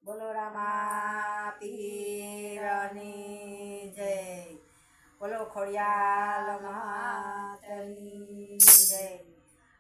બોલો રામા પીરની જય, બોલો ખોડિયાલ માતની જય।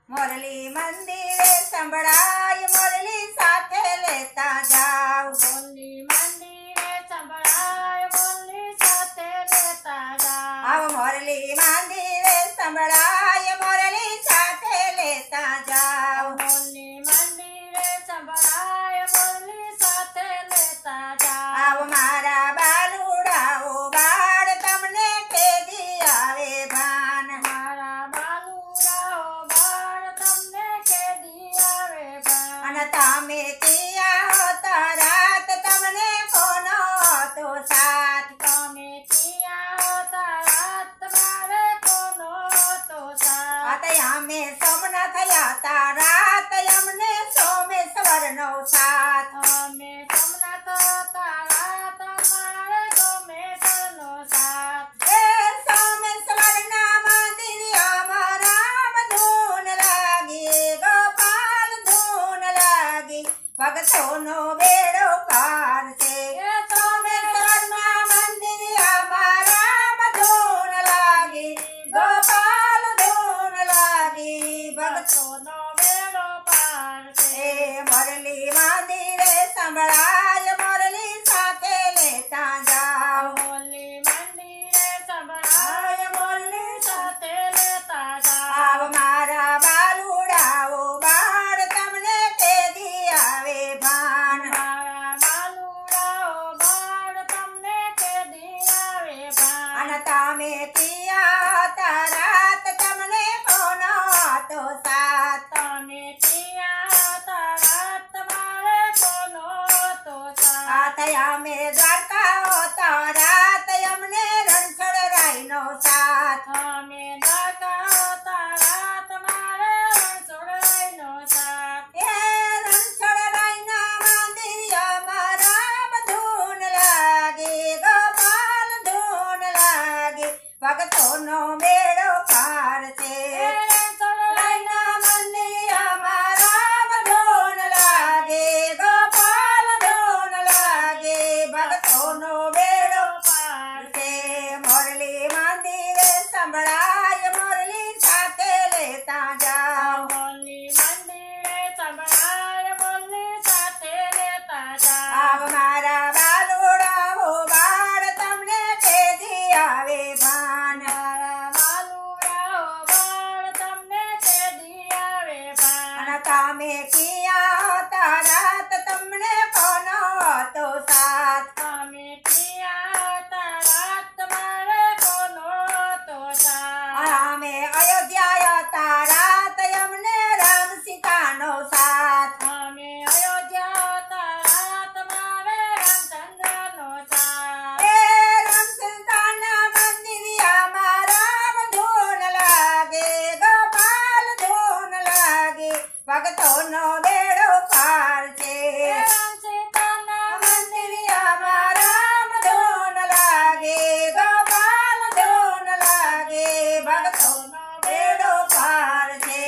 મોરલી મંદિરે સંભળાય, મોરલી સાથે લેતા જાવ। મોરલી મંદિરે સંભળાય, મોરલી સાથે લેતા જાવ। આવ મોરલી મંદિરે સંભળાય, મોરલી સાથે લેતા જાવ। મોરલી મંદિરે સંભળાય, મોરલી સાથે લેતા જાવ। આવ મારા બાલુડાઓ બાળ, તમને કેદી આવે ભાન। મારા બાલુડાઓ બાળ, તમને કેદી આવે ભાન। અને તમે ત્યાં હોતા રાત, તમને કોનો હતો સાથ। તમે ત્યાં હોતા રાત, મારે કોનો હતો સાથ। અમે સોમનાથ થયા તા રાત, અમને સોમેશ્વરનો સાથ। અમે સોમનાથ હતા રાત, મારે સોમેશ્વરનો સાથ। એ સોમેશ્વરના મંદિરમાં રામ ધૂન લાગી, ગોપાલ ધૂન લાગી, ભક્તોનો બેડો પાર છે। એ સોમેશ્વરના મંદિરમાં રામ ધૂન લાગી, ગોપાલ ધૂન લાગી, ભક્તોનો બેડો પાર છે। એ મોરલી મંદિરે સંભળાય, મોરલી સાથે લેતા જાવ। મોરલી મંદિરે સંભળાય, મોરલી સાથે લેતા જાવ। આવ મારા બાલુડાઓ બાળ, તમને કેદી આવે ભાન। મારા બાલુડાઓ બાળ, તમને કેદી આવે ભાન। અને તમે ત્યાં હતા રાત, તમને કોનો હતો સાથ। તમે ત્યાં હતા રાત, મારે કોનો હતો સાથ। અમે દ્વારકા હોતા રાત, અમને રણછોડરાયનો સાથ। અમે દ્વારકા હતા રાત, મારે રણછોડરાયનો સાથ। એ રણછોડરાયના મંદિરમાં રામ ધૂન લાગી, ગોપાલ ધૂન લાગી, ભક્તોનો બેડો પાર છે। એ રણછોડરાયના મંદિરમાં રામ ધૂન લાગી, ગોપાલ ધૂન લાગી, ભક્તોનો બેડો પાર છે। મોરલી મંદિરે સંભળાય, મોરલી સાથે લેતા જાવ। મોરલી મંદિરે સંભળાય, મોરલી સાથે લેતા જાવ। આવ મારા બાલુડાઓ બાળ, તમને કેદી આવે ભાન। મારા બાલુડાઓ બાળ, તમને કેદી આવે ભાન। અને તમે ક્યાં હતા રાત, તમને કોનો હતો સાથ। તમે ત્યાં હતા રાત, મારે કોનો હતો સાથ। અમે અયોધ્યા હતા રાત, અમને રામ સીતાનો સાથ। અમે અયોધ્યા હતા રાત, મારે રામચંદ્રનો સાથ। એ રામચંદ્રના મંદિરમાં રામ ધૂન લાગે, ગોપાલ ધૂન લાગે, ભક્તોનો બેડો પાર છે। રામ સીતાના મંદિરમાં રામ ધૂન લાગે, ગોપાલ ધૂન લાગે, ભક્તોનો બેડો પાર છે।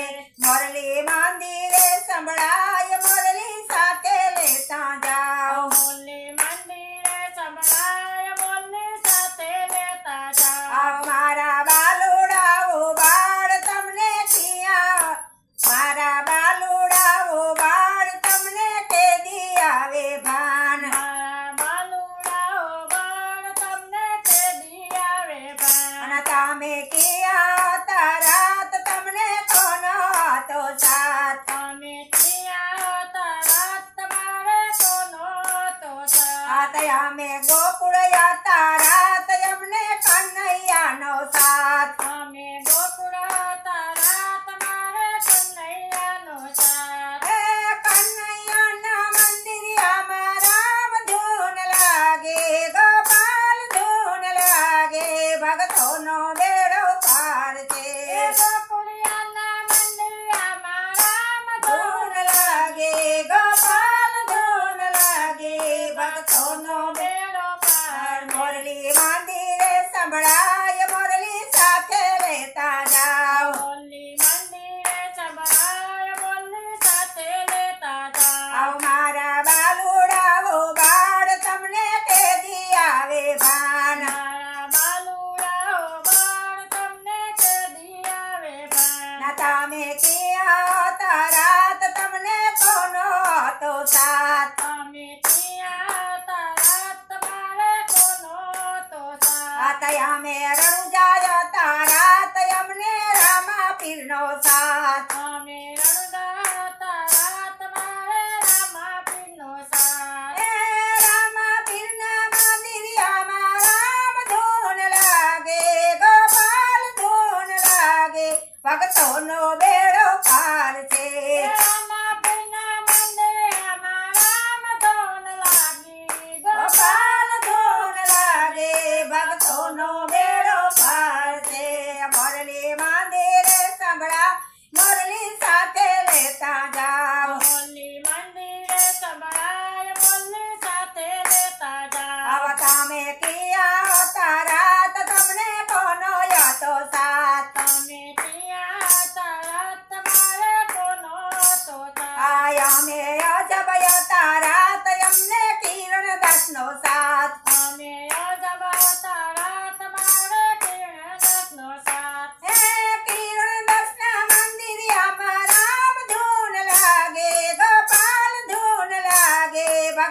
મોરલી મંદિરે સંભળાય, મોરલી સાથે લેતા જાવ। મોરલી મંદિરે સંભળાય, મોરલી સાથે લેતા જાવ। આવ મારા બાલુડાઓ બાળ, તમને ક્યાં, મારા બાલુડાઓ બાળ, તમને કેદી આવે ભાન। મારા બાલુડાઓ બાળ, તમને કેદી આવે ભાન। અને તમે ક્યાં હતા રાત, તમને કોનો હતો સાથ। તમે ત્યાં હતા રાત, મારે કોનો હતો સાથ। અમે ગોકુળ હતા રાત, અમને કનૈયાનો સાથ। અમે ગોકુળ હતા રાત, મારે કનૈયાનો સાથ। એ કનૈયાના મંદિરમાં રામ ધૂન લાગે, ગોપાલ ધૂન લાગે, ભક્તોનો બેડો પાર છે। એ ગોકુળિયાના મંદિરમાં રામ ધૂન લાગે, ગોપાલ ધૂન લાગે, ભક્તોનો બેડો પાર। મોરલી મંદિરે સંભળાય, મોરલી સાથે લેતા જાવ। મોરલી મંદિરે સંભળાય, મોરલી સાથે લેતા જાવ। આવ મારા બાલુડાઓ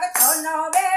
ભક્તોનો બેડો